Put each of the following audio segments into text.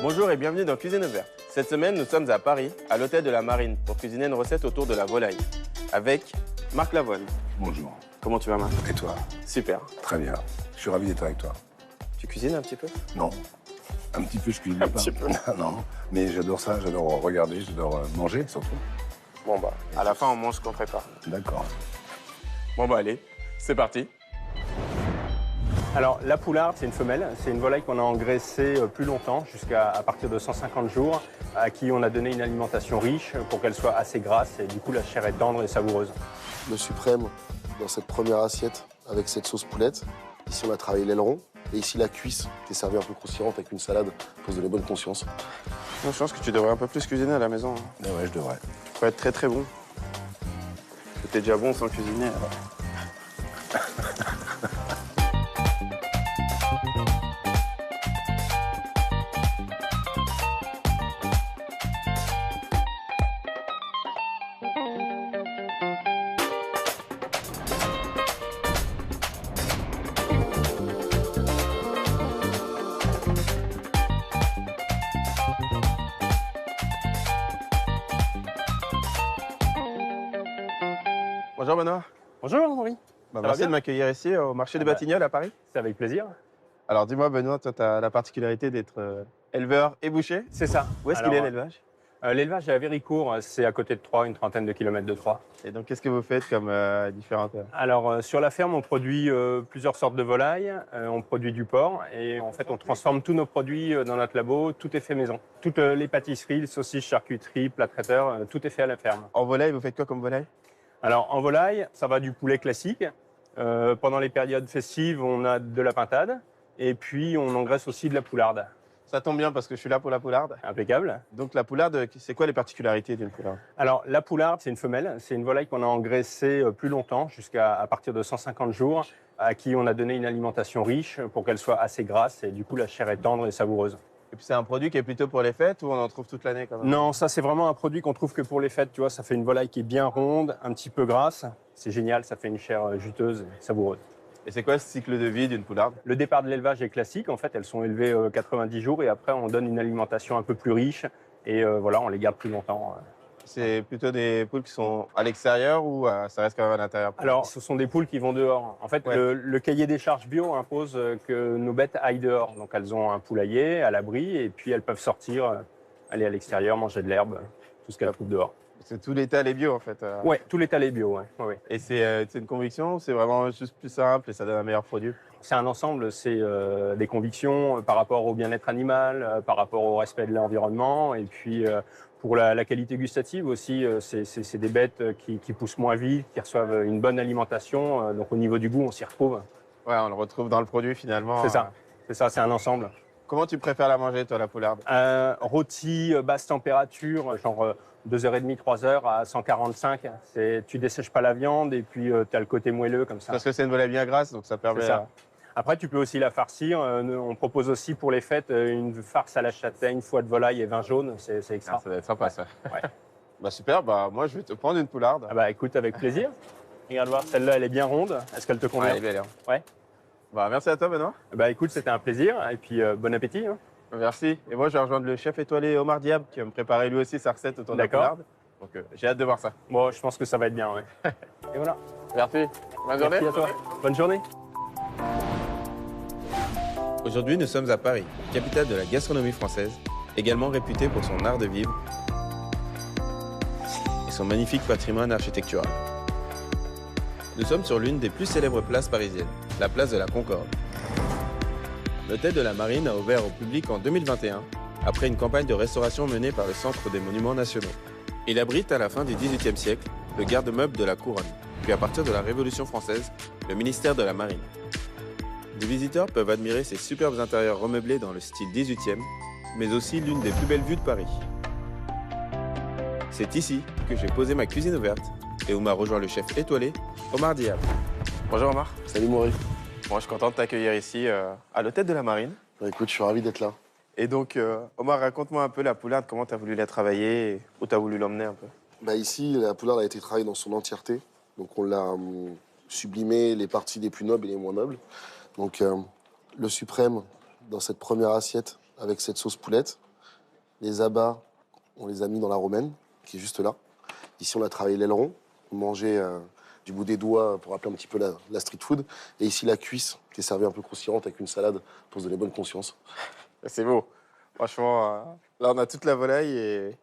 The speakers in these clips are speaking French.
Bonjour et bienvenue dans Cuisine Ouverte. Cette semaine, nous sommes à Paris, à l'hôtel de la Marine, pour cuisiner une recette autour de la volaille, avec Marc Lavoine. Bonjour. Comment tu vas, Marc? Et toi? Super. Très bien. Je suis ravi d'être avec toi. Tu cuisines un petit peu? Non. Un petit peu, je cuisine Un pas. petit peu. Non. Mais j'adore ça, j'adore regarder, j'adore manger surtout. Bon bah, à la fin, on mange ce qu'on prépare. D'accord. Bon bah allez, c'est parti. Alors, la poularde, c'est une femelle. C'est une volaille qu'on a engraissée plus longtemps, jusqu'à partir de 150 jours, à qui on a donné une alimentation riche pour qu'elle soit assez grasse et du coup, la chair est tendre et savoureuse. Le suprême dans cette première assiette avec cette sauce poulette. Ici, on a travaillé l'aileron. Et ici, la cuisse qui est servie un peu croustillante avec une salade pour se donner bonne conscience. Je pense que tu devrais un peu plus cuisiner à la maison. Mais ouais, je devrais. Tu pourrais être très très bon. T'es déjà bon sans cuisiner, alors. Bonjour Benoît. Bonjour, Henri. va Merci bien de m'accueillir ici au marché des bah. Batignolles à Paris. C'est avec plaisir. Alors dis-moi Benoît, toi tu as la particularité d'être éleveur et boucher. C'est ça. Où est-ce qu'il est l'élevage? L'élevage est à Véricourt, c'est à côté de Troyes, une trentaine de kilomètres de Troyes. Et donc qu'est-ce que vous faites comme différentes... Alors, sur la ferme, on produit plusieurs sortes de volailles, on produit du porc et en fait, on transforme tous nos produits dans notre labo. Tout est fait maison. Toutes les pâtisseries, les saucisses, charcuteries, plats traiteurs, tout est fait à la ferme. En volaille, vous faites quoi comme volaille? Alors, en volaille, ça va du poulet classique. Pendant les périodes festives, on a de la pintade et puis on engraisse aussi de la poularde. Ça tombe bien parce que je suis là pour la poularde. Impeccable. Donc la poularde, c'est quoi les particularités d'une poularde? Alors, la poularde, c'est une femelle. C'est une volaille qu'on a engraissée plus longtemps, jusqu'à partir de 150 jours, à qui on a donné une alimentation riche pour qu'elle soit assez grasse et du coup, la chair est tendre et savoureuse. Et puis c'est un produit qui est plutôt pour les fêtes ou on en trouve toute l'année quand même? Non, ça, c'est vraiment un produit qu'on trouve que pour les fêtes. Tu vois, ça fait une volaille qui est bien ronde, un petit peu grasse. C'est génial, ça fait une chair juteuse et savoureuse. Et c'est quoi ce cycle de vie d'une poularde? Le départ de l'élevage est classique. En fait, elles sont élevées 90 jours et après, on donne une alimentation un peu plus riche et voilà, on les garde plus longtemps. C'est plutôt des poules qui sont à l'extérieur ou ça reste quand même à l'intérieur? Alors, ce sont des poules qui vont dehors. En fait, Ouais. le cahier des charges bio impose que nos bêtes aillent dehors. Donc, elles ont un poulailler à l'abri et puis elles peuvent sortir, aller à l'extérieur, manger de l'herbe, tout ce qu'elles trouvent dehors. C'est tout l'étal est bio en fait. Ouais, tout l'étal est bio. Ouais. Et c'est une conviction ou c'est vraiment juste plus simple et ça donne un meilleur produit? C'est un ensemble, c'est des convictions par rapport au bien-être animal, par rapport au respect de l'environnement et puis pour la qualité gustative aussi, c'est des bêtes qui poussent moins vite, qui reçoivent une bonne alimentation. Donc au niveau du goût, on s'y retrouve. Ouais, on le retrouve dans le produit finalement. C'est ça, c'est un ensemble. Comment tu préfères la manger toi, la poularde? Rôti, basse température, genre 2h30, 3h à 145. Tu dessèches pas la viande et puis tu as le côté moelleux comme ça. Parce que c'est une volaille bien grasse, donc ça permet... C'est ça. Après, tu peux aussi la farcir. On propose aussi pour les fêtes une farce à la châtaigne, foie de volaille et vin jaune. C'est extra. Ah, ça va être sympa ça. Ouais. Bah super, bah moi je vais te prendre une poularde. Ah bah écoute, avec plaisir. Regarde voir, celle-là, elle est bien ronde. Est-ce qu'elle te Ouais, convient? elle est belle. Hein. Ouais. Bah merci à toi Benoît. Bah écoute, c'était un plaisir. Et puis bon appétit. Hein. Merci. Et moi je vais rejoindre le chef étoilé Omar Diab qui va me préparer lui aussi sa recette autour de la D'accord. poularde. Donc j'ai hâte de voir ça. Bon, je pense que ça va être bien. Ouais. Et voilà. Merci. Bonne journée. Merci à toi. Bonne journée. Aujourd'hui, nous sommes à Paris, capitale de la gastronomie française, également réputée pour son art de vivre et son magnifique patrimoine architectural. Nous sommes sur l'une des plus célèbres places parisiennes, la place de la Concorde. L'hôtel de la Marine a ouvert au public en 2021, après une campagne de restauration menée par le Centre des Monuments Nationaux. Il abrite à la fin du XVIIIe siècle le garde-meuble de la Couronne, puis à partir de la Révolution française, le ministère de la Marine. Les visiteurs peuvent admirer ces superbes intérieurs remeublés dans le style 18e, mais aussi l'une des plus belles vues de Paris. C'est ici que j'ai posé ma cuisine ouverte et où m'a rejoint le chef étoilé, Omar Diab. Bonjour Omar. Salut Maury. Bon, je suis content de t'accueillir ici à l'hôtel de la Marine. Bah, écoute, je suis ravi d'être là. Et donc, Omar, raconte-moi un peu la poularde, comment tu as voulu la travailler et où tu as voulu l'emmener un peu. Bah, ici, la poularde a été travaillée dans son entièreté. Donc on l'a sublimé les parties les plus nobles et les moins nobles. Donc le suprême dans cette première assiette avec cette sauce poulette. Les abats, on les a mis dans la romaine, qui est juste là. Ici, on a travaillé l'aileron, on mangeait du bout des doigts pour rappeler un petit peu la street food. Et ici, la cuisse, qui est servie un peu croustillante avec une salade pour se donner bonne conscience. C'est beau. Franchement, là, on a toute la volaille et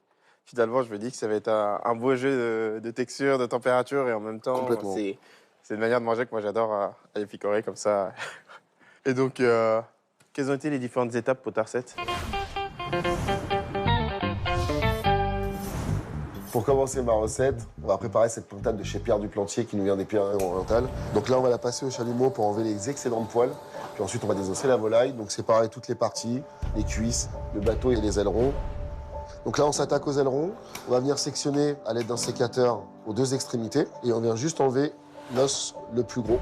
finalement, je me dis que ça va être un beau jeu de texture, de température et en même temps, Complètement. c'est une manière de manger que moi j'adore à épicorer comme ça. Et donc, quelles ont été les différentes étapes pour ta recette? Pour commencer ma recette, on va préparer cette pintade de chez Pierre Duplantier qui nous vient des Pyrénées-Orientales. Donc là, on va la passer au chalumeau pour enlever les excédents de poils. Puis ensuite, on va désosser la volaille. Donc séparer toutes les parties, les cuisses, le bateau et les ailerons. Donc là, on s'attaque aux ailerons. On va venir sectionner à l'aide d'un sécateur aux deux extrémités. Et on vient juste enlever l'os le plus gros.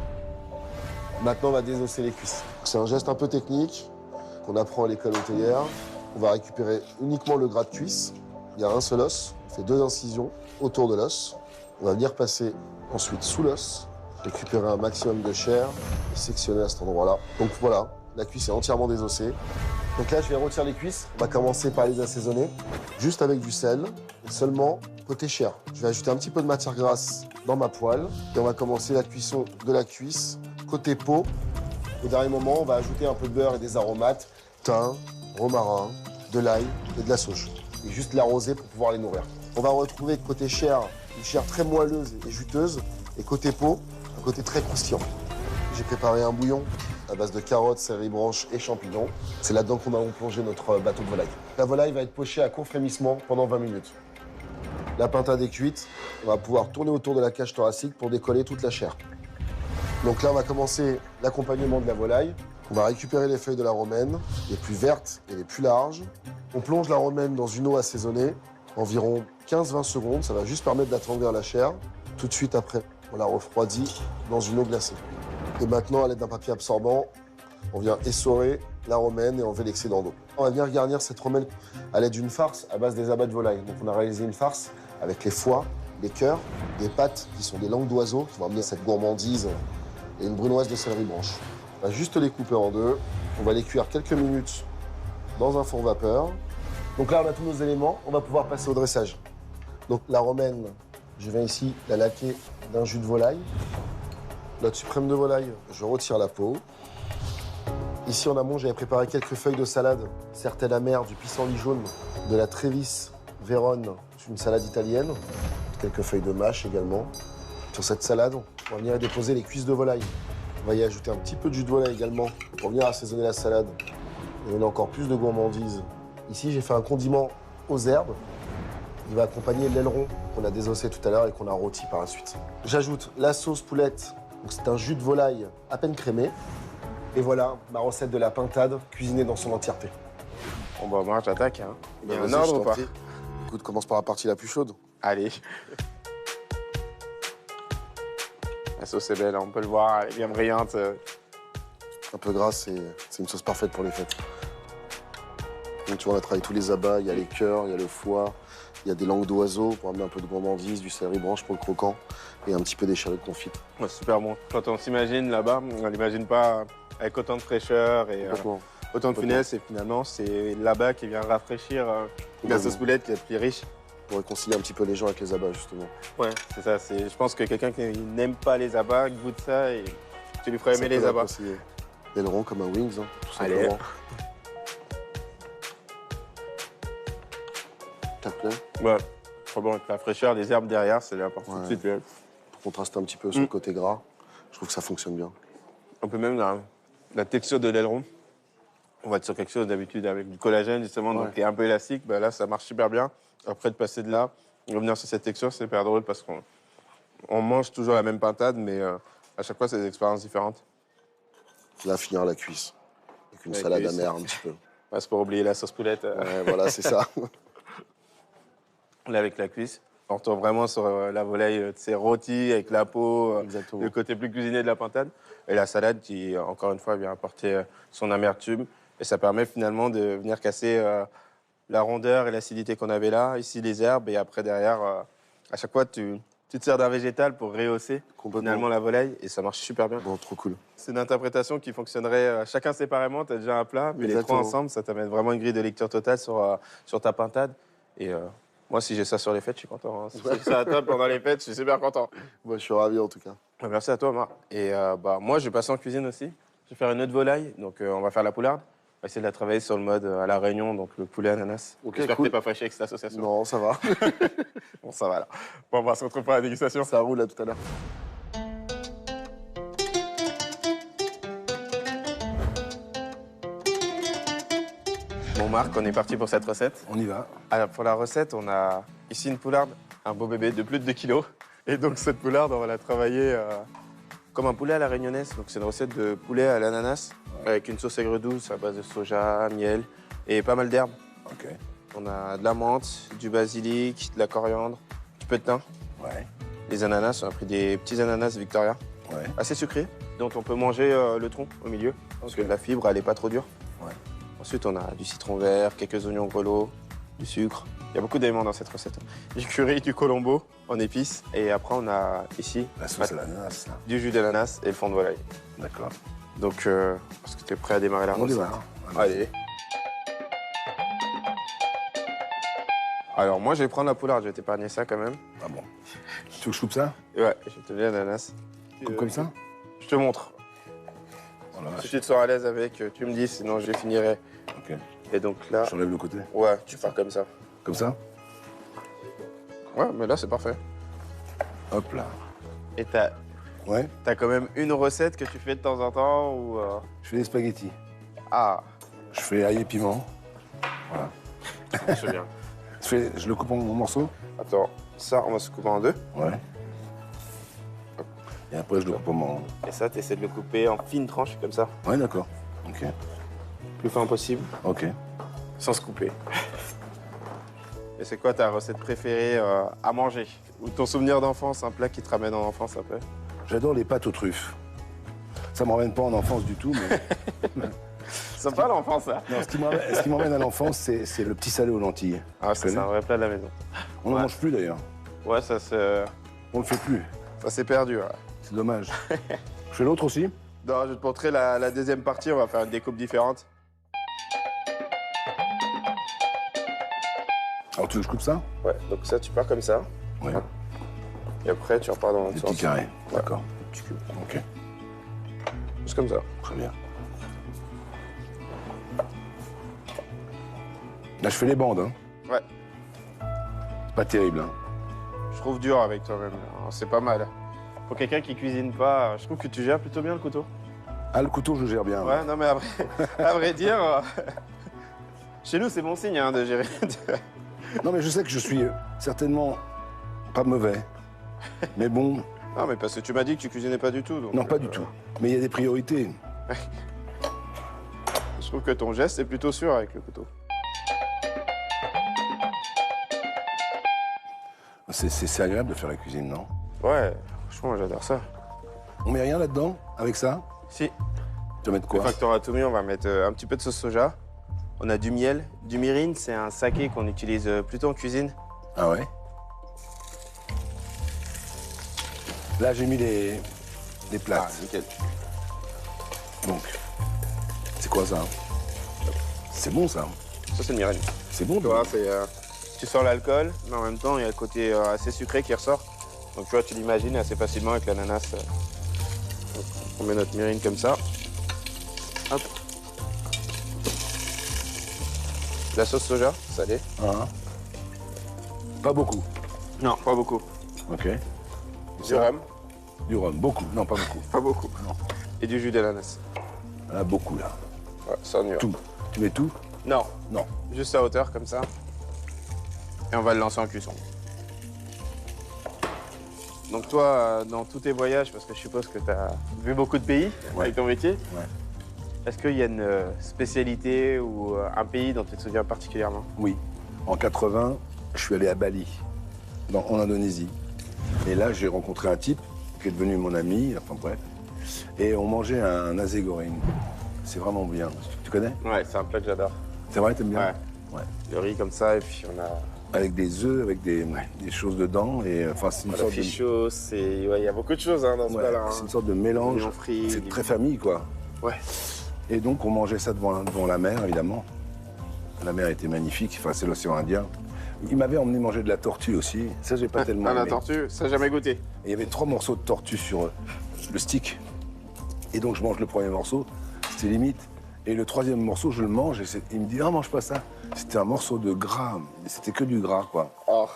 Maintenant, on va désosser les cuisses. C'est un geste un peu technique qu'on apprend à l'école hôtelière. On va récupérer uniquement le gras de cuisse. Il y a un seul os. On fait 2 incisions autour de l'os. On va venir passer ensuite sous l'os, récupérer un maximum de chair et sectionner à cet endroit-là. Donc voilà, la cuisse est entièrement désossée. Donc là, je vais retirer les cuisses. On va commencer par les assaisonner, juste avec du sel, et seulement côté chair. Je vais ajouter un petit peu de matière grasse dans ma poêle, et on va commencer la cuisson de la cuisse. Côté peau, au dernier moment, on va ajouter un peu de beurre et des aromates, thym, romarin, de l'ail et de la sauge. Et juste l'arroser pour pouvoir les nourrir. On va retrouver côté chair, une chair très moelleuse et juteuse, et côté peau, un côté très croustillant. J'ai préparé un bouillon à base de carottes, céleri branches et champignons. C'est là-dedans qu'on va plonger notre bateau de volaille. La volaille va être pochée à court frémissement pendant 20 minutes. La pintade est cuite, on va pouvoir tourner autour de la cage thoracique pour décoller toute la chair. Donc là, on va commencer l'accompagnement de la volaille. On va récupérer les feuilles de la romaine, les plus vertes et les plus larges. On plonge la romaine dans une eau assaisonnée, environ 15-20 secondes. Ça va juste permettre d'attendrir la chair. Tout de suite après, on la refroidit dans une eau glacée. Et maintenant, à l'aide d'un papier absorbant, on vient essorer la romaine et enlever l'excédent d'eau. On va venir garnir cette romaine à l'aide d'une farce à base des abats de volaille. Donc on a réalisé une farce avec les foies, les cœurs, des pattes qui sont des langues d'oiseaux qui vont amener cette gourmandise et une brunoise de céleri branche. On va juste les couper en deux. On va les cuire quelques minutes dans un four vapeur. Donc là, on a tous nos éléments. On va pouvoir passer au dressage. Donc la romaine, je viens ici la laquer d'un jus de volaille. Notre suprême de volaille, je retire la peau. Ici, en amont, j'avais préparé quelques feuilles de salade, certaines amères, du pissenlit jaune, de la Trevis Vérone, une salade italienne, quelques feuilles de mâche également. Sur cette salade, on va venir déposer les cuisses de volaille. On va y ajouter un petit peu de jus de volaille également pour venir assaisonner la salade et donner encore plus de gourmandise. Ici, j'ai fait un condiment aux herbes. Il va accompagner l'aileron qu'on a désossé tout à l'heure et qu'on a rôti par la suite. J'ajoute la sauce poulette. C'est un jus de volaille à peine crémé. Et voilà ma recette de la pintade cuisinée dans son entièreté. Bon, bah, moi, j'attaque. Hein. Il y a un Vas-y, ordre je ou t'en pas? prie. Écoute, commence par la partie la plus chaude. Allez. La sauce est belle, on peut le voir, elle est bien brillante. Un peu grasse, c'est une sauce parfaite pour les fêtes. Donc tu vois, on a travaillé tous les abats, il y a les cœurs, il y a le foie, il y a des langues d'oiseaux pour amener un peu de gourmandise, du céleri branche pour le croquant et un petit peu d'échalote confite. Ouais, super bon. Quand on s'imagine là-bas, on l'imagine pas avec autant de fraîcheur et Complètement. autant de finesse. Et finalement, c'est là-bas qui vient rafraîchir la sauce poulette qui est plus riche. Pour réconcilier un petit peu les gens avec les abats, justement. Ouais, c'est ça. Je pense que quelqu'un qui n'aime pas les abats goûte ça et tu lui ferais aimer les abats. L'aileron comme un wings, hein, tout Allez. simplement. Ça te plaît? Ouais, trop bon avec la fraîcheur des herbes derrière, c'est là tout de Ouais. suite. Pour contraster un petit peu sur le côté gras, je trouve que ça fonctionne bien. On peut même la texture de l'aileron. On va être sur quelque chose d'habitude avec du collagène justement, donc qui est un peu élastique. Bah, là, ça marche super bien. Après de passer de là, revenir sur cette texture, c'est hyper drôle parce qu'on mange toujours la même pintade, mais à chaque fois, c'est des expériences différentes. Là, finir la cuisse. Avec une La salade cuisse. amère un petit peu. Ouais, c'est pour oublier la sauce poulette. Ouais, voilà, c'est ça. Là, avec la cuisse, on retourne vraiment sur la volaille, c'est rôti avec la peau, Exactement. le côté plus cuisiné de la pintade. Et la salade qui, encore une fois, vient apporter son amertume. Et ça permet finalement de venir casser la rondeur et l'acidité qu'on avait là. Ici, les herbes. Et après, derrière, à chaque fois, tu Tu te sers d'un végétal pour rehausser Complètement. finalement la volaille et ça marche super bien. Bon, trop cool. C'est une interprétation qui fonctionnerait chacun séparément, tu as déjà un plat, mais les Exactement. trois ensemble, ça t'amène vraiment une grille de lecture totale sur ta pintade. Et moi, si j'ai ça sur les fêtes, je suis content. Hein. Si c'est ça à table pendant les fêtes, je suis super content. Moi, je suis ravi en tout cas. Merci à toi, Omar. Et moi, je vais passer en cuisine aussi. Je vais faire une autre volaille, donc on va faire la poularde. On va essayer de la travailler sur le mode à la Réunion, donc le poulet ananas. Ok, J'espère cool. que t'es pas fâché avec cette association. Non, ça va. Bon, ça va là. Bon, on va se retrouver pour la dégustation. Ça roule à tout à l'heure. Bon, Marc, on est parti pour cette recette. On y va. Alors, pour la recette, on a ici une poularde, un beau bébé de plus de 2 kilos. Et donc, cette poularde, on va la travailler comme un poulet à la réunionnaise. Donc, c'est une recette de poulet à l'ananas avec une sauce aigre douce à base de soja, miel et pas mal d'herbes. Ok. On a de la menthe, du basilic, de la coriandre, un petit peu de thym. Ouais. Les ananas, on a pris des petits ananas Victoria, Ouais. assez sucrés, dont on peut manger le tronc au milieu, parce que la fibre, elle n'est pas trop dure. Ouais. Ensuite, on a du citron vert, quelques oignons grelots, du sucre. Il y a beaucoup d'éléments dans cette recette. Du curry, du colombo en épices. Et après, on a ici La sauce à l'ananas, là. du jus d'ananas et le fond de volaille. D'accord. Donc, est-ce que tu es prêt à démarrer la On recette? démarre. Allez. Alors, moi, je vais prendre la poularde, je vais t'épargner ça quand même. Ah bon. Tu veux que je coupe ça Ouais, je vais te donner l'ananas. Comme ça Je te montre. Oh la Si vache. tu te sens à l'aise avec, tu me dis, sinon je finirai. Ok. Et donc là, J'enlève le côté. ouais, tu pars comme ça. Comme ça Ouais, mais là, c'est parfait. Hop là. Et t'as Ouais. quand même une recette que tu fais de temps en temps ou... Je fais des spaghettis. Ah, Je fais ail et piment. c'est bien. Je le coupe en morceaux. Attends, ça, on va se couper en deux. Ouais. Et après, je le coupe en morceaux. Et ça, tu essaies de le couper en fines tranches, comme ça. Ouais, d'accord. Ok. Plus fin possible, Ok. sans se couper. Et c'est quoi ta recette préférée à manger? Ou ton souvenir d'enfance, un plat qui te ramène en enfance un peu? J'adore les pâtes aux truffes. Ça me ramène pas en enfance du tout, mais. Sympa l'enfance, ça. Non, ce qui m'emmène à l'enfance, c'est le petit salé aux lentilles. Ah, Tu ça, c'est connais un vrai plat de la maison. On n'en Ouais. mange plus d'ailleurs. Ouais, ça On le fait plus. s'est perdu. Ouais. C'est dommage. Je fais l'autre aussi. Non, je vais te montrer la deuxième partie, on va faire une découpe différente. Alors tu veux que je coupe ça? Ouais, donc ça, tu pars comme ça. Ouais. Et après, tu repars dans Des l'autre petits sens. carrés. D'accord. Petit cube. Ok. Juste comme ça. Très bien. Là, je fais les bandes. Hein. Ouais. C'est pas terrible. Hein. Je trouve dur avec toi-même. C'est pas mal. Pour quelqu'un qui cuisine pas, je trouve que tu gères plutôt bien le couteau. Ah, le couteau, je gère bien. Ouais, non, mais après, à vrai dire, chez nous, c'est bon signe hein, de gérer. Non, mais je sais que je suis certainement pas mauvais. Mais bon, Non, mais parce que tu m'as dit que tu cuisinais pas du tout. Donc, non, pas du tout. Mais il y a des priorités. Je trouve que ton geste est plutôt sûr avec le couteau. C'est agréable de faire la cuisine, non? Ouais, franchement, j'adore ça. On met rien là-dedans avec ça? Si, Tu vas mettre une quoi? fois que t'auras tout mis, on va mettre un petit peu de sauce soja. On a du miel. Du mirin, c'est un saké qu'on utilise plutôt en cuisine. Ah ouais? Là, j'ai mis les plates. nickel. Donc, c'est quoi ça? C'est bon ça? Ça, c'est le mirin. C'est bon, Tu vois, c'est, tu sors l'alcool, mais en même temps, il y a le côté assez sucré qui ressort. Donc, tu vois, tu l'imagines assez facilement avec l'ananas. Donc, on met notre mirin comme ça. Hop. La sauce soja, salée. Hein? Pas beaucoup. Non, pas beaucoup. Ok. Du rhum, Du rhum, beaucoup. Non, pas beaucoup. pas beaucoup. Non. Et du jus d'ananas. Là, beaucoup là. Ouais, ça on y va. Tout. Tu mets tout? Non, Non. juste à hauteur comme ça. Et on va le lancer en cuisson. Donc toi, dans tous tes voyages, parce que je suppose que tu as vu beaucoup de pays Ouais. avec ton métier, Ouais. est-ce qu'il y a une spécialité ou un pays dont tu te souviens particulièrement? Oui. En 80, je suis allé à Bali, en Indonésie. Et là, j'ai rencontré un type qui est devenu mon ami, enfin bref. Et on mangeait un nasi goreng. C'est vraiment bien. Tu connais? Ouais, c'est un plat que j'adore. C'est vrai, t'aimes bien? Ouais. Le riz comme ça, et puis on a avec des œufs, avec des choses dedans. Et enfin, c'est une La sorte fiche sauce, il y a beaucoup de choses dans ce ouais, plat-là. c'est une sorte de mélange. Oignons frits, C'est très famille, quoi. Ouais. Et donc, on mangeait ça devant la mer, évidemment. La mer était magnifique. Enfin, c'est l'océan Indien. Il m'avait emmené manger de la tortue aussi. Ça, j'ai pas tellement la aimé. tortue, ça jamais goûté. Et il y avait 3 morceaux de tortue sur le stick. Et donc, je mange le premier morceau. C'était limite. Et le 3e morceau, je le mange. Et il me dit, ah, mange pas ça. C'était un morceau de gras. C'était que du gras, quoi. Oh.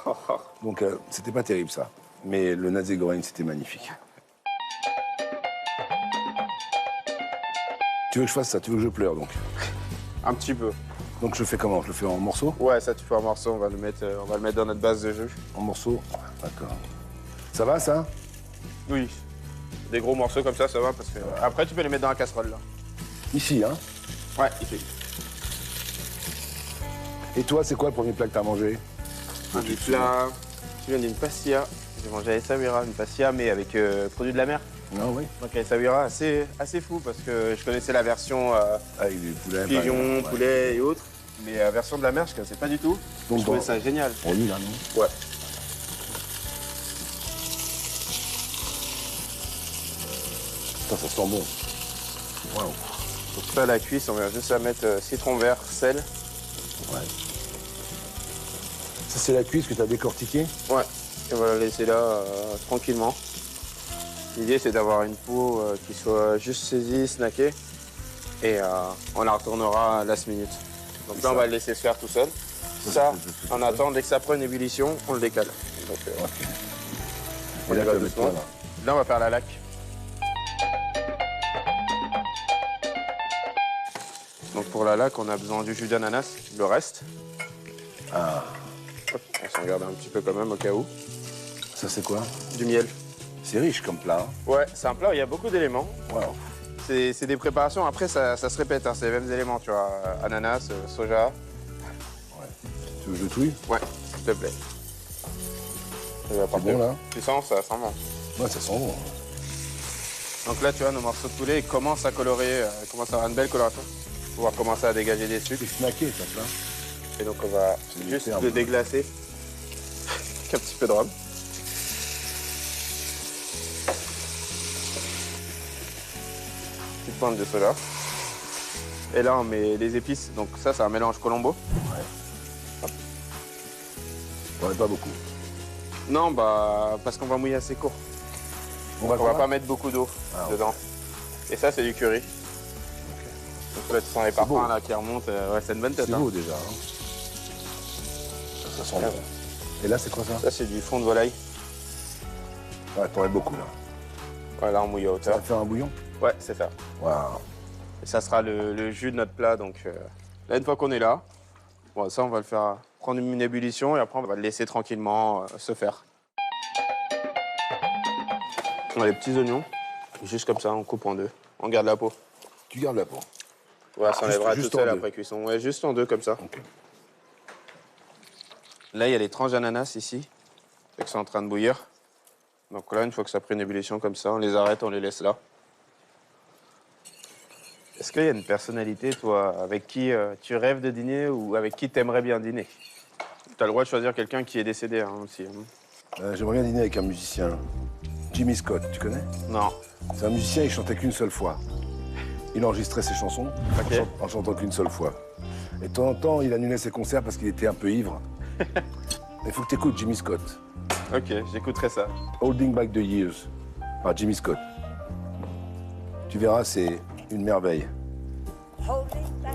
Donc, c'était pas terrible, ça. Mais le nasi goreng, c'était magnifique. Tu veux que je fasse ça? Tu veux que je pleure, donc? Un petit peu. Donc, je fais comment? Je le fais en morceaux? Ouais, ça tu fais un morceau, on va le mettre dans notre base de jeu. En morceaux? D'accord. Ça va, ça? Oui. Des gros morceaux comme ça va parce que après tu peux les mettre dans la casserole là. Ici, hein? Ouais, ici. Et toi, c'est quoi le premier plat que t'as mangé? Du plat, je viens d'une pastilla. J'ai mangé à Essaouira, une pastilla mais avec produits de la mer. Ah oui? Donc à Essaouira, assez fou parce que je connaissais la version Avec du poulet. pigeon, ouais. poulet et autres. Mais la version de la mer, je connaissais pas du tout. Donc, Je trouvais bon. ça génial. On y là, non? Ouais. Putain, ça sent bon. Waouh. Donc là, à la cuisse, on vient juste à mettre citron vert, sel. Ouais. Ça, c'est la cuisse que t'as décortiquée? Ouais. Et on va la laisser là tranquillement. L'idée, c'est d'avoir une peau qui soit juste saisie, snackée. Et on la retournera à last minute. Donc là, on va le laisser se faire tout seul. Ça, on attend, dès que ça prend une ébullition, on le décale. Donc, Ok. on Et y là, va tu vas mettre doucement. quoi, là? Là, on va faire la laque. Donc pour la laque, on a besoin du jus d'ananas, le reste. Ah, Hop, on s'en garde un petit peu quand même au cas où. ça, c'est quoi? Du miel. C'est riche comme plat. Ouais, c'est un plat où il y a beaucoup d'éléments. Waouh. C'est des préparations, après ça se répète, hein, c'est les mêmes éléments, tu vois. Ananas, soja. Tu veux que je touille? Ouais, s'il te plaît. C'est bon, là? Tu sens, ça sent bon. Ouais, ça sent bon. Donc là, tu vois, nos morceaux de poulet ils commencent à colorer, commencent à avoir une belle coloration. On va commencer à dégager des sucres. C'est snacké, ça, là. Et donc on va C'est juste le terme. le déglacer avec un petit peu de rhum. Petite pointe de soja. Et là, on met les épices. Donc ça, c'est un mélange Colombo. Ouais, pas beaucoup. Non, bah parce qu'on va mouiller assez court. On On va pas mettre beaucoup d'eau Ah, dedans. Et ça, c'est du curry. Donc là, tu sens les beau. parfums là qui remontent. Ouais, c'est une bonne tête. C'est Hein. beau, déjà. Hein. Ça sent bon. Et là, c'est quoi, ça? Ça, c'est du fond de volaille. Ouais, t'en mets beaucoup, là. Voilà, on mouille à Ça hauteur. va te faire un bouillon? Ouais, c'est ça. Waouh. Et ça sera le jus de notre plat. Donc là, une fois qu'on est là, bon, ça, on va le faire prendre une ébullition et après, on va le laisser tranquillement se faire. On a les petits oignons, juste comme ça, on coupe en deux. On garde la peau. Tu gardes la peau. Voilà, ça enlèvera juste tout en seul deux. après cuisson. Ouais, juste en deux comme ça. Ok. Là, il y a les tranches d'ananas ici. Fait que c'est en train de bouillir. Donc là, une fois que ça a pris une ébullition comme ça, on les arrête, on les laisse là. Est-ce qu'il y a une personnalité, toi, avec qui tu rêves de dîner ou avec qui tu aimerais bien dîner? Tu as le droit de choisir quelqu'un qui est décédé hein, aussi. Hein. J'aimerais bien dîner avec un musicien. Jimmy Scott, tu connais? Non. C'est un musicien, il chantait qu'une seule fois. Il enregistrait ses chansons Ok. en chantant qu'une seule fois. Et de temps en temps, il annulait ses concerts parce qu'il était un peu ivre. Il faut que tu écoutes Jimmy Scott. Ok, j'écouterai ça. Holding Back the Years par Jimmy Scott. Tu verras, c'est une merveille. Holding back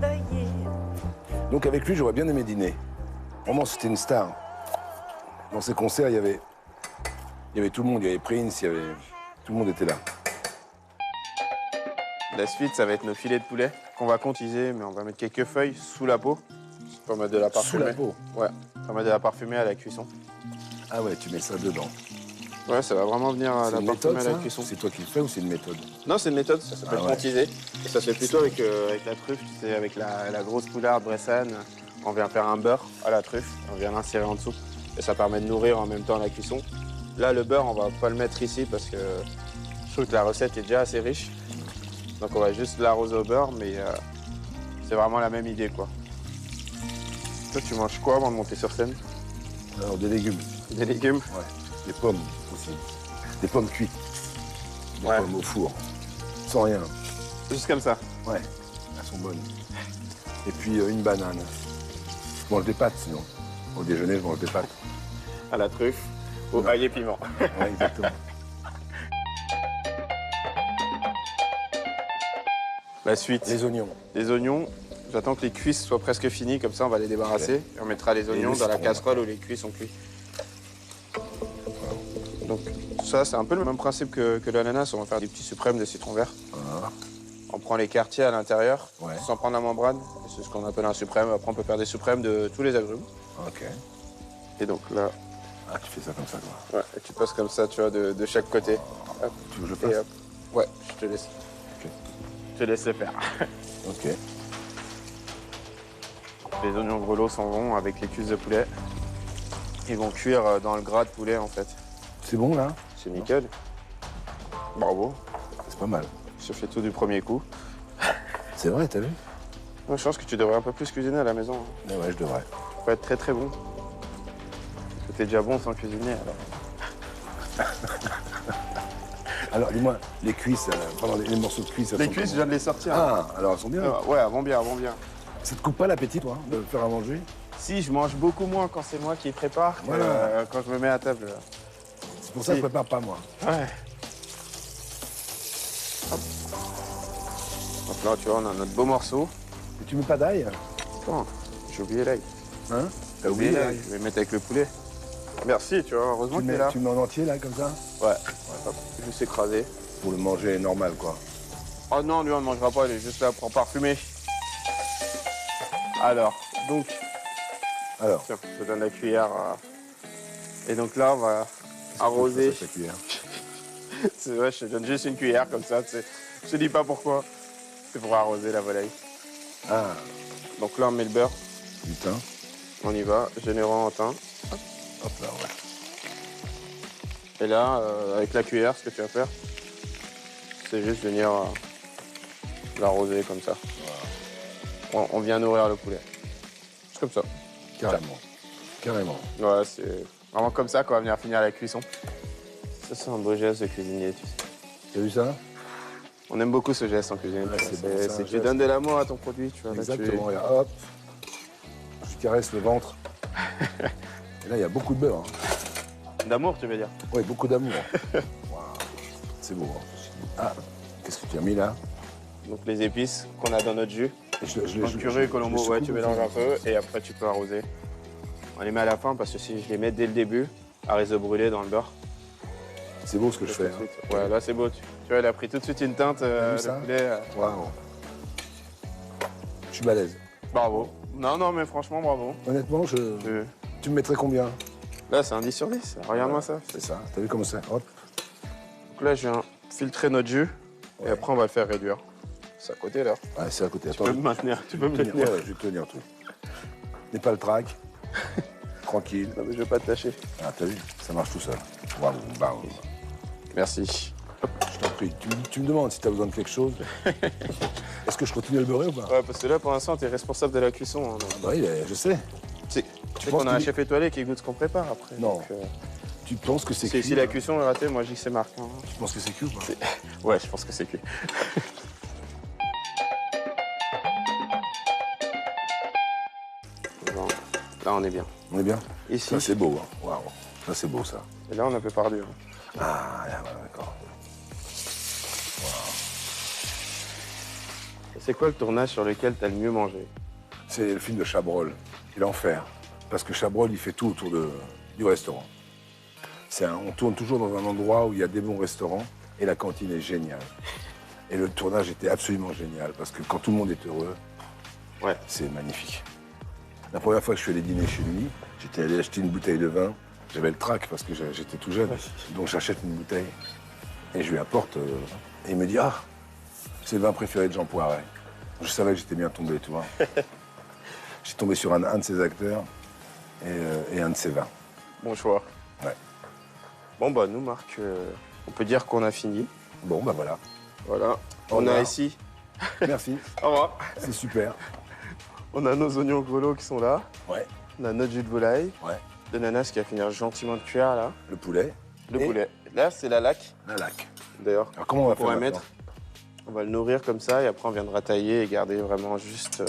the year. Donc avec lui, j'aurais bien aimé dîner. Vraiment, c'était une star. Dans ses concerts, il y avait tout le monde. Il y avait Prince, tout le monde était là. La suite, ça va être nos filets de poulet qu'on va contiser, mais on va mettre quelques feuilles sous la peau pour mettre de la Sous parfumée. la peau. Ouais, pour mettre de la parfumée à la cuisson. Ah ouais, tu mets ça dedans. Ouais, ça va vraiment venir à C'est la une parfumer méthode, à la ça? cuisson. C'est toi qui le fais ou c'est une méthode? Non, c'est une méthode, ça s'appelle Ah ouais. contiser. Et ça se fait plutôt avec la truffe, tu sais, avec la grosse poularde bressane. On vient faire un beurre à la truffe, on vient l'insérer en dessous. Et ça permet de nourrir en même temps la cuisson. Là, le beurre, on va pas le mettre ici parce que je trouve que la recette est déjà assez riche. Donc on va juste l'arroser au beurre, mais c'est vraiment la même idée, quoi. Toi, tu manges quoi avant de monter sur scène? Alors, des légumes. Des légumes? Ouais. Des pommes aussi. Des pommes cuites. Des Ouais. pommes au four. Sans rien. Juste comme ça. Ouais. Elles sont bonnes. Et puis une banane. Je mange des pâtes sinon. Au déjeuner, je mange des pâtes. À la truffe, au ail et piment. Ouais, exactement. La suite. Les oignons. Les oignons, j'attends que les cuisses soient presque finies, comme ça on va les débarrasser. Et on mettra les oignons le dans la citron, casserole où les cuisses sont cuits. Donc ça, c'est un peu le même principe que l'ananas. On va faire des petits suprêmes de citron vert. Voilà. On prend les quartiers à l'intérieur, Ouais. sans prendre la membrane. C'est ce qu'on appelle un suprême. Après, on peut faire des suprêmes de tous les agrumes. Ok. Et donc là, Ah, tu fais ça comme ça, toi. ouais, et tu passes comme ça, tu vois, de chaque côté. Hop, Tu veux que je et fasse hop. Ouais, je te laisse. Ok. Je te laisse le faire. Ok. Les oignons grelots s'en vont avec les cuisses de poulet. Ils vont cuire dans le gras de poulet, en fait. C'est bon, là? C'est nickel. Bravo. C'est pas mal. Je fais tout du premier coup. C'est vrai, t'as vu? Moi, je pense que tu devrais un peu plus cuisiner à la maison. Ah ouais, je devrais. Ça peut être très très bon. T'es déjà bon sans cuisiner, alors. Alors, dis-moi, les cuisses, pendant les morceaux de cuisses, elles Les sont cuisses, je comment? viens de les sortir. Ah, alors elles sont bien. Ouais, avant bien, avant bien. Ça te coupe pas l'appétit, toi, de faire à manger? Si, je mange beaucoup moins quand c'est moi qui prépare que Voilà. quand je me mets à table. C'est pour ça que je prépare pas, moi. Ouais. Hop. Donc là, tu vois, on a notre beau morceau. Et tu mets pas d'ail? Attends, j'ai oublié l'ail. Hein? T'as J'ai oublié l'ail? Je vais mettre avec le poulet. Merci, tu vois, heureusement Tu que t'es là. mets, tu mets en entier, là, comme ça? Ouais. Hop, juste écrasé. Pour le manger normal, quoi. Oh non, lui, on ne mangera pas, il est juste là pour parfumer. Alors, donc, Alors, tiens, je te donne la cuillère. Et donc là, on va arroser. c'est cuillère. C'est vrai, je te donne juste une cuillère comme ça, tu sais. Je te dis pas pourquoi. C'est pour arroser la volaille. Ah, Donc là, on met le beurre, putain. on y va, généreux en teint. Hop là, ouais. Et là, avec la cuillère, ce que tu vas faire, c'est juste venir l'arroser comme ça. On vient nourrir le poulet. C'est comme ça. Carrément. Carrément. Ouais, c'est vraiment comme ça qu'on va venir finir la cuisson. Ça, c'est un beau geste de cuisinier, tu sais. T'as vu ça? On aime beaucoup ce geste en cuisine. Ouais, c'est bon, c'est c'est un c'est que tu geste. donnes de l'amour à ton produit, tu vois. Là, tu- Exactement, regarde, hop. Je caresse le ventre. Et là, il y a beaucoup de beurre. Hein. D'amour, tu veux dire. Oui, beaucoup d'amour. Waouh. C'est beau. Hein. Ah, qu'est-ce que tu as mis là? Donc les épices qu'on a dans notre jus. Et Donc curry et colombo, ouais, tu mélanges un peu et après tu peux arroser. On les met à la fin parce que si je les mets dès le début, elles risquent de brûler dans le beurre. C'est beau ce que je Tout fais. de Hein. suite. Ouais, là c'est beau. Tu vois, il a pris tout de suite une teinte, T'as vu le ça poulet. Waouh. Je suis balèze. Bravo. Non, non, mais franchement, bravo. Honnêtement, Euh, tu me mettrais combien? Là, c'est un 10 sur 10. Regarde-moi ça. C'est ça. T'as vu comment c'est? Hop. Donc là, je viens filtrer notre jus et Ouais. après, on va le faire réduire. C'est à côté là. Ouais, c'est à côté. Tu peux me maintenir, tu peux me tenir. Ouais, je vais tenir tout. N'aie pas le trac. Tranquille. Non, mais je vais pas te lâcher. Ah, t'as vu? Ça marche tout seul. Waouh, waouh. Merci. Je t'en prie. Tu me demandes si t'as besoin de quelque chose. Est-ce que je continue à le beurrer ou pas? Ouais, parce que là, pour l'instant, t'es responsable de la cuisson. Hein, donc. Bah oui, je sais. Tu sais penses qu'on a un qu'il- chef étoilé qui goûte ce qu'on prépare après. Non. donc, Tu penses que c'est si, cuit? si la cuisson est ratée, moi, je dis que c'est Marc. Hein. Tu penses que c'est cuit ou pas? Ouais, je pense que c'est cuit. Bon, là, on est bien. On est bien? Ici, Ça, c'est beau. Hein. Waouh. Ça, c'est beau, ça. et là, on a un peu par dur. Ah, ouais, d'accord. C'est quoi le tournage sur lequel t'as le mieux mangé? C'est le film de Chabrol. C'est l'enfer. Parce que Chabrol, il fait tout autour du restaurant. On tourne toujours dans un endroit où il y a des bons restaurants et la cantine est géniale. Et le tournage était absolument génial parce que quand tout le monde est heureux, Ouais. c'est magnifique. La première fois que je suis allé dîner chez lui, j'étais allé acheter une bouteille de vin. J'avais le trac parce que j'étais tout jeune. Donc j'achète une bouteille et je lui apporte. Et il me dit, ah, c'est le vin préféré de Jean Poiret. Je savais que j'étais bien tombé, tu vois. J'ai tombé sur un de ses acteurs et un de ses vins. Bon choix. Ouais. Bon, bah, nous, Marc, on peut dire qu'on a fini. Bon, bah voilà. Voilà. Au On a revoir. ici. Merci, Au revoir. c'est super. On a nos oignons grelots qui sont là. Ouais. On a notre jus de volaille. Ouais. L'ananas qui va finir gentiment de cuire là. Le poulet. Le Et poulet. Là, c'est la laque, la laque. d'ailleurs. Alors comment on va faire pourrait maintenant? mettre. On va le nourrir comme ça et après on viendra tailler et garder vraiment juste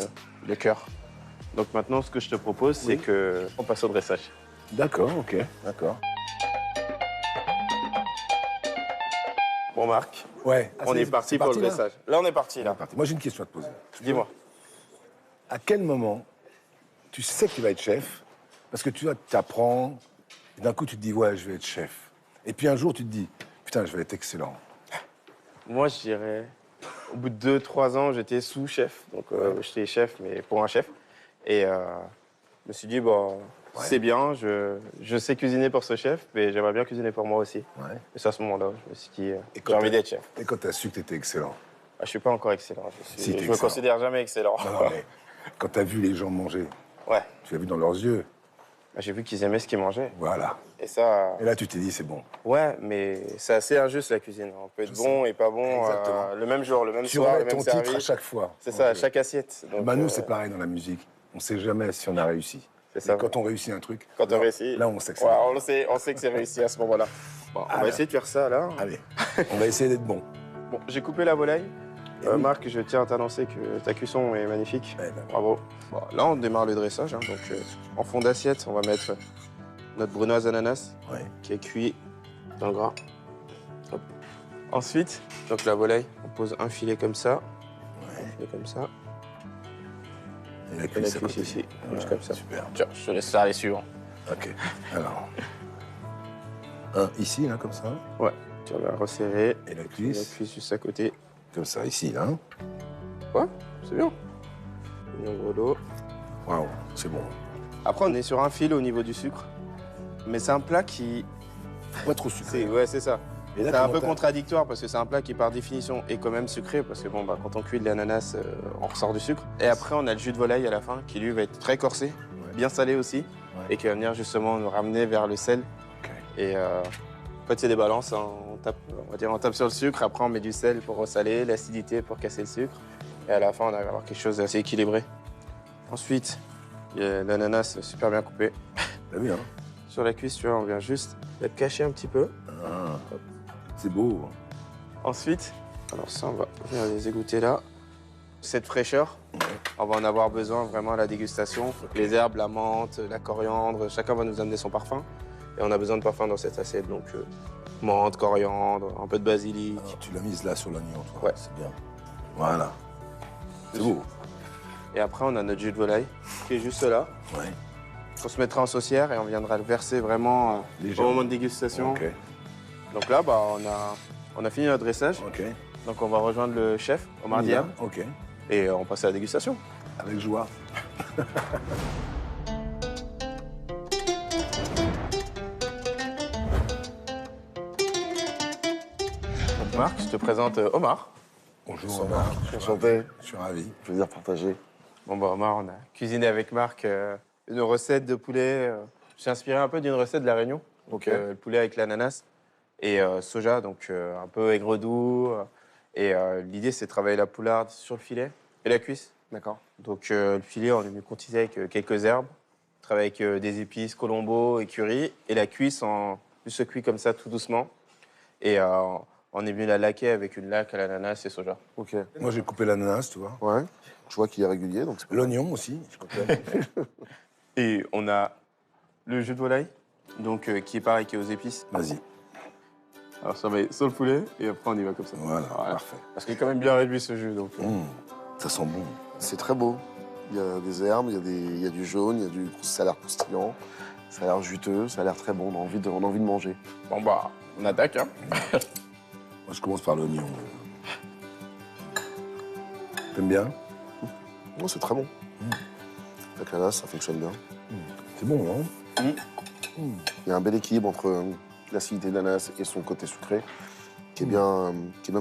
le cœur. Donc maintenant, ce que je te propose, c'est que on passe au dressage. D'accord, ok, d'accord. Bon, Marc, Ouais. on est parti pour le là dressage. Là, on est parti, là. Moi, j'ai une question à te poser. Dis-moi. À quel moment tu sais que tu vas être chef? Parce que tu apprends, et d'un coup, tu te dis, ouais, je vais être chef. Et puis un jour, tu te dis, putain, je vais être excellent. Moi, je dirais, au bout de 2-3 ans, j'étais sous-chef. Donc, j'étais chef, mais pour un chef. Et je me suis dit, bon, c'est bien, je sais cuisiner pour ce chef, mais j'aimerais bien cuisiner pour moi aussi. Ouais. Et c'est à ce moment-là, je me suis dit, Et j'ai envie d'être chef. Et quand tu as su que tu étais excellent? Je suis pas encore excellent. Si, Je t'es me excellent. considère jamais excellent. Non, mais quand tu as vu les gens manger, Ouais. tu as vu dans leurs yeux, J'ai vu qu'ils aimaient ce qu'ils mangeaient. voilà. Et ça, Et là, tu t'es dit, c'est bon. ouais, mais c'est assez injuste la cuisine. On peut être bon et pas bon Exactement. le même jour, le même Tu soir, le aurais même ton titre à service. chaque fois. C'est ça, à Ok. chaque assiette. Donc, Bah, nous, c'est pareil dans la musique. On sait jamais si on a réussi. C'est ça. Mais quand on réussit un truc, Quand on réussit. là, on sait que c'est Ouais, bon. on sait que c'est réussi à ce moment-là. Bon, on va essayer de faire ça là. Allez, on va essayer d'être bon. Bon, j'ai coupé la volaille. Eh oui. Marc, je tiens à t'annoncer que ta cuisson est magnifique. Eh ben, Bravo. Bon, là, on démarre le dressage. Donc, en fond d'assiette, on va mettre notre brunoise ananas ouais. qui est cuit dans le gras. Hop. Ensuite, donc la volaille, on pose un filet comme ça. Ouais. Un filet comme ça. Et la Et la cuisse à cuisse côté. ici, Voilà, juste comme ça. Super. Tiens, je te laisse faire les suivants. Ok. Alors, un ici, là, comme ça. Ouais, tu vas resserrer. Et la La cuisse, cuisse juste à côté. comme ça, ici, là. Ouais, c'est bien. Oignon grelot. Waouh, c'est bon. Après, on est sur un fil au niveau du sucre. Mais c'est un plat qui... Pas trop sucré. Ouais, c'est ça. Et là, C'est un comment peu t'as- contradictoire parce que c'est un plat qui, par définition, est quand même sucré. Parce que bon, bah, quand on cuit de l'ananas, on ressort du sucre. Et après, on a le jus de volaille à la fin qui, lui, va être très corsé, bien salé aussi. Ouais. Et qui va venir justement nous ramener vers le sel. Ok. Et en fait, c'est des balances. Hein. On tape sur le sucre, après, on met du sel pour ressaler, l'acidité pour casser le sucre. Et à la fin, on va avoir quelque chose d'assez équilibré. Ensuite, il y a l'ananas super bien coupé. T'as vu, hein? Sur la cuisse, tu vois, on vient juste la cacher un petit peu. Ah, c'est beau. Ensuite, alors ça, on va venir les égoutter là. Cette fraîcheur, on va en avoir besoin vraiment à la dégustation. Les herbes, la menthe, la coriandre, chacun va nous amener son parfum. Et on a besoin de parfum dans cette assiette, donc menthe, coriandre, un peu de basilic. Alors, tu l'as mise là sur l'oignon, toi. Ouais. C'est bien. Voilà. C'est beau. Et après, on a notre jus de volaille qui est juste là. Ouais. On se mettra en saucière et on viendra le verser vraiment au Légèrement. moment de dégustation. Ok. Donc là, bah, on a fini notre dressage. Ok. Donc on va rejoindre le chef, Omar Diab, Ok. et on passe à la dégustation. Avec joie. Donc Marc, je te présente Omar. Bonjour, Omar. Enchanté. Je suis ravi. Plaisir partagé. Bon bah Omar, on a cuisiné avec Marc une recette de poulet. J'ai inspiré un peu d'une recette de La Réunion. Donc le poulet avec l'ananas et soja, donc un peu aigre doux. Et l'idée c'est de travailler la poularde sur le filet et la cuisse. D'accord. Donc le filet, on est venu courtiser avec quelques herbes. On travaille avec des épices, colombo et curry. Et la cuisse, on se cuit comme ça tout doucement. Et on est venu la laquer avec une laque à l'ananas et soja. Ok. Moi, j'ai coupé l'ananas, tu vois. Ouais. Je vois qu'il est régulier, donc c'est pas L'oignon aussi. je crois. Et on a le jus de volaille, donc qui est pareil, qui est aux épices. Vas-y. Alors ça va être sur le poulet et après on y va comme ça. Voilà, parfait. Parce qu'il est quand même bien réduit ce jus, donc. Ça sent bon. C'est très beau. Il y a des herbes, il y a du jaune, il y a du... ça a l'air croustillant, ça a l'air juteux, ça a l'air très bon, on a envie de manger. Bon bah, on attaque, hein. Moi, je commence par l'oignon. T'aimes bien? Oh, c'est très bon. Avec l'ananas, ça fonctionne bien. C'est bon, hein? Il y a un bel équilibre entre l'acidité de l'ananas et son côté sucré, qui est bien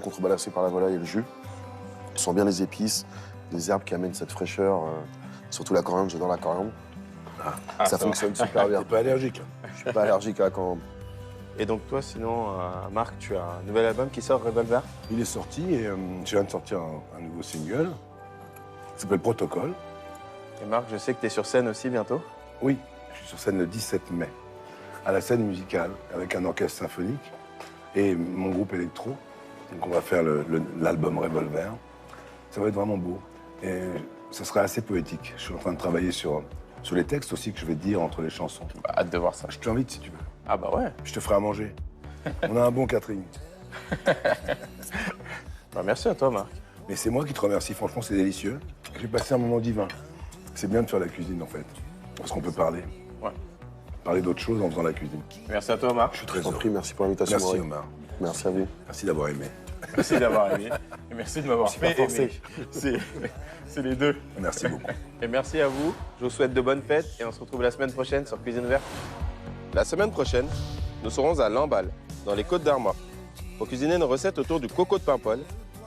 contrebalancé par la volaille et le jus. On sent bien les épices, les herbes qui amènent cette fraîcheur, surtout la coriandre, j'adore la coriandre. Ça fonctionne super bien. T'es pas allergique, hein? Je suis pas allergique à la coriandre. Et donc toi, sinon, Marc, tu as un nouvel album qui sort, Revolver. Il est sorti et je viens de sortir un nouveau single qui s'appelle Protocole. Et Marc, je sais que tu es sur scène aussi bientôt. Oui, je suis sur scène le 17 mai, à la scène musicale, avec un orchestre symphonique et mon groupe électro. Donc on va faire l'album Revolver. Ça va être vraiment beau. Et ça sera assez poétique. Je suis en train de travailler sur les textes aussi que je vais te dire entre les chansons. Bah, hâte de voir ça. Je t'invite si tu veux. Ah bah ouais. Je te ferai à manger. On a un bon catering. Bah, merci à toi, Marc. Mais c'est moi qui te remercie, franchement, c'est délicieux. J'ai passé un moment divin. C'est bien de faire la cuisine, en fait. Parce qu'on peut parler. Ouais. Parler d'autre chose en faisant la cuisine. Merci à toi, Marc. Je suis très Je t'en heureux. prie, merci pour l'invitation. Merci, Maurice. Omar. Merci à vous. Merci d'avoir aimé. Merci d'avoir aimé. Et merci de m'avoir C'est pas fait forcé. aimer. C'est les deux. Merci beaucoup. Et merci à vous. Je vous souhaite de bonnes fêtes et on se retrouve la semaine prochaine sur Cuisine Verte. La semaine prochaine, nous serons à Lamballe, dans les Côtes d'Armor, pour cuisiner nos recettes autour du coco de Paimpol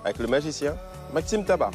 avec le magicien Maxime Tabar.